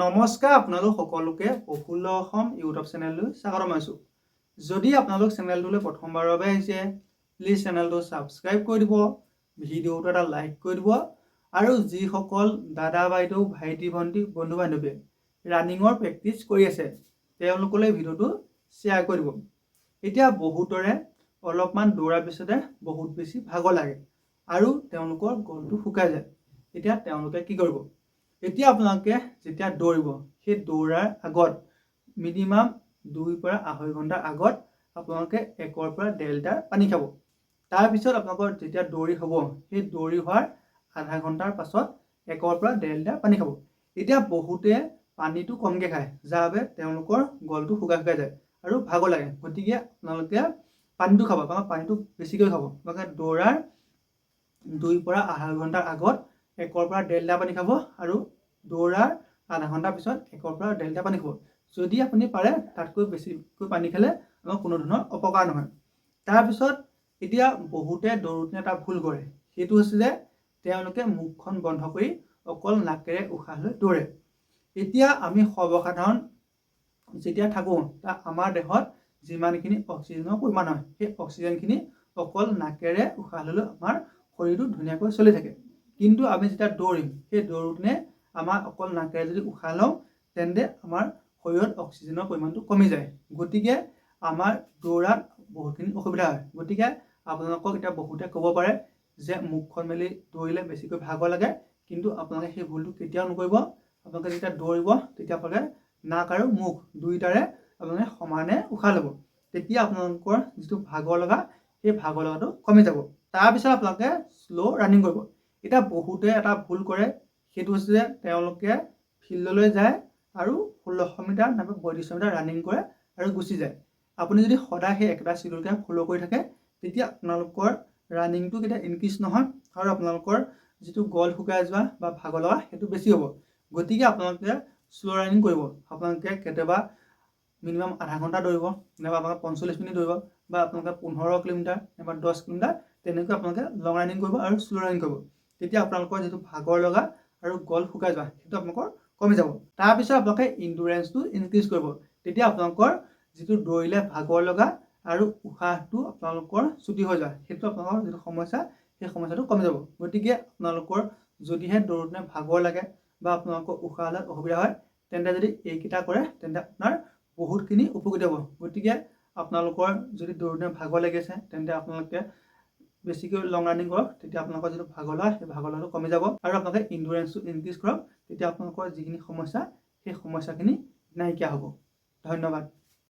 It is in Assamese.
নমস্কাৰ আপোনালোক সকলোকে প্ৰফুল্ল অসম ইউটিউব চেনেললৈ স্বাগতম জনাইছোঁ। যদি আপোনালোক চেনেলটোলৈ প্ৰথমবাৰৰ বাবে আহিছে, প্লিজ চেনেলটো ছাবস্ক্ৰাইব কৰি দিব, ভিডিঅ'টো এটা লাইক কৰি দিব আৰু যিসকল দাদা বাইদেউ ভাইটি ভণ্টি বন্ধু বান্ধৱীয়ে ৰানিঙৰ প্ৰেক্টিছ কৰি আছে তেওঁলোকলৈ ভিডিঅ'টো শ্বেয়াৰ কৰি দিব। এতিয়া বহুতৰে অলপমান দৌৰাৰ পিছতে বহুত বেছি ভাগৰ লাগে আৰু তেওঁলোকৰ গলটো শুকাই যায়। এতিয়া তেওঁলোকে কি কৰিব? এতিয়া আপোনালোকে যেতিয়া দৌৰিব সেই দৌৰাৰ আগত মিনিমাম 2 পৰা 2.5 ঘণ্টাৰ আগত আপোনালোকে 1 পৰা 1.5 লিটাৰ পানী খাব। তাৰপিছত আপোনালোকৰ যেতিয়া দৌৰি হ'ব সেই দৌৰি হোৱাৰ আধা ঘণ্টাৰ পাছত 1 পৰা 1.5 লিটাৰ পানী খাব। এতিয়া বহুতে পানীটো কমকৈ খায়, যাৰ বাবে তেওঁলোকৰ গলটো শুকাই যায় আৰু ভাগৰ লাগে। গতিকে আপোনালোকে পানীটো খাব, কাৰণ পানীটো বেছিকৈ খাব। আপোনালোকে দৌৰাৰ 2 পৰা 2.5 ঘণ্টাৰ আগত 1 পৰা 1.5 লিটাৰ পানী খাব আৰু দৌৰাৰ আধা ঘণ্টাৰ পিছত 1 পৰা 1.5 লিটাৰ পানী খাব। যদি আপুনি পাৰে তাতকৈ বেছিকৈ পানী খালে আমাৰ কোনো ধৰণৰ অপকাৰ নহয়। তাৰপিছত এতিয়া বহুতে দৌৰোতে এটা ভুল কৰে, সেইটো হৈছে যে তেওঁলোকে মুখখন বন্ধ কৰি অকল নাকেৰে উশাহ লৈ দৌৰে। এতিয়া আমি সৰ্বসাধাৰণ যেতিয়া থাকোঁ আমাৰ দেহত যিমানখিনি অক্সিজেনৰ পৰিমাণ হয় সেই অক্সিজেনখিনি অকল নাকেৰে উশাহ ল'লে আমাৰ শৰীৰটো ধুনীয়াকৈ চলি থাকে। কিন্তু আমি যেতিয়া দৌৰিম সেই দৌৰোতে আমাৰ অকল নাকেৰে যদি উশাহ লওঁ তেন্তে আমাৰ শৰীৰত অক্সিজেনৰ পৰিমাণটো কমি যায়। গতিকে আমাৰ দৌৰাত বহুতখিনি অসুবিধা হয়। গতিকে আপোনালোকক এতিয়া বহুতে ক'ব পাৰে যে মুখখন মেলি দৌৰিলে বেছিকৈ ভাগৰ লাগে, কিন্তু আপোনালোকে সেই ভুলটো কেতিয়াও নকৰিব। আপোনালোকে যেতিয়া দৌৰিব তেতিয়া আপোনালোকে নাক আৰু মুখ দুয়োটাৰে আপোনালোকে সমানে উশাহ ল'ব। তেতিয়া আপোনালোকৰ যিটো ভাগৰ লগা সেই ভাগৰ লগাটো কমি যাব। তাৰপিছত আপোনালোকে শ্ল' ৰানিং কৰিব। এতিয়া বহুতে এটা ভুল কৰে, সেইটো হৈছে যে তেওঁলোকে ফিল্ডলৈ যায় আৰু 1600 মিটাৰ নাইবা 3200 মিটাৰ ৰানিং কৰে আৰু গুচি যায়। আপুনি যদি সদায় সেই একেটা চিডিউলকে ফ'ল' কৰি থাকে তেতিয়া আপোনালোকৰ ৰানিংটো কেতিয়া ইনক্ৰিজ নহয় আৰু আপোনালোকৰ যিটো গল শুকাই যোৱা বা ভাগৰ লগা সেইটো বেছি হ'ব। গতিকে আপোনালোকে শ্ল' ৰানিং কৰিব। আপোনালোকে কেতিয়াবা মিনিমাম আধা ঘণ্টা দৌৰিব, নাইবা আপোনালোকে 45 মিনিট দৌৰিব, বা আপোনালোকে 15 কিলোমিটাৰ নাইবা 10 কিলোমিটাৰ তেনেকৈ আপোনালোকে লং ৰানিং কৰিব আৰু শ্ল' ৰানিং কৰিব। তেতিয়া আপোনালোকৰ যিটো ভাগৰ লগা আৰু গল শুকাই যোৱা সেইটো আপোনালোকৰ কমি যাব। তাৰপিছত আপোনালোকে ইণ্ডুৰেঞ্চটো ইনক্ৰিজ কৰিব। তেতিয়া আপোনালোকৰ যিটো দৌৰিলে ভাগৰ লগা আৰু উশাহটো আপোনালোকৰ ছুটি হৈ যোৱা সেইটো আপোনালোকৰ যিটো সমস্যা সেই সমস্যাটো কমি যাব। গতিকে আপোনালোকৰ যদিহে দৌৰোতে ভাগৰ লাগে বা আপোনালোকৰ উশাহ লোৱাত অসুবিধা হয় তেন্তে যদি এইকেইটা কৰে তেন্তে আপোনাৰ বহুতখিনি উপকৃত হ'ব। গতিকে আপোনালোকৰ যদি দৌৰোতে ভাগৰ লাগিছে তেন্তে আপোনালোকে বেছিকৈ লং ৰানিং কৰক। তেতিয়া আপোনালোকৰ যিটো ভাগৰ লগা সেই ভাগৰ লগাটো কমি যাব আৰু আপোনালোকে ইণ্ডুৰেঞ্চটো ইনক্ৰিজ কৰক। তেতিয়া আপোনালোকৰ যিখিনি সমস্যা সেই সমস্যাখিনি নাইকিয়া হ'ব। ধন্যবাদ।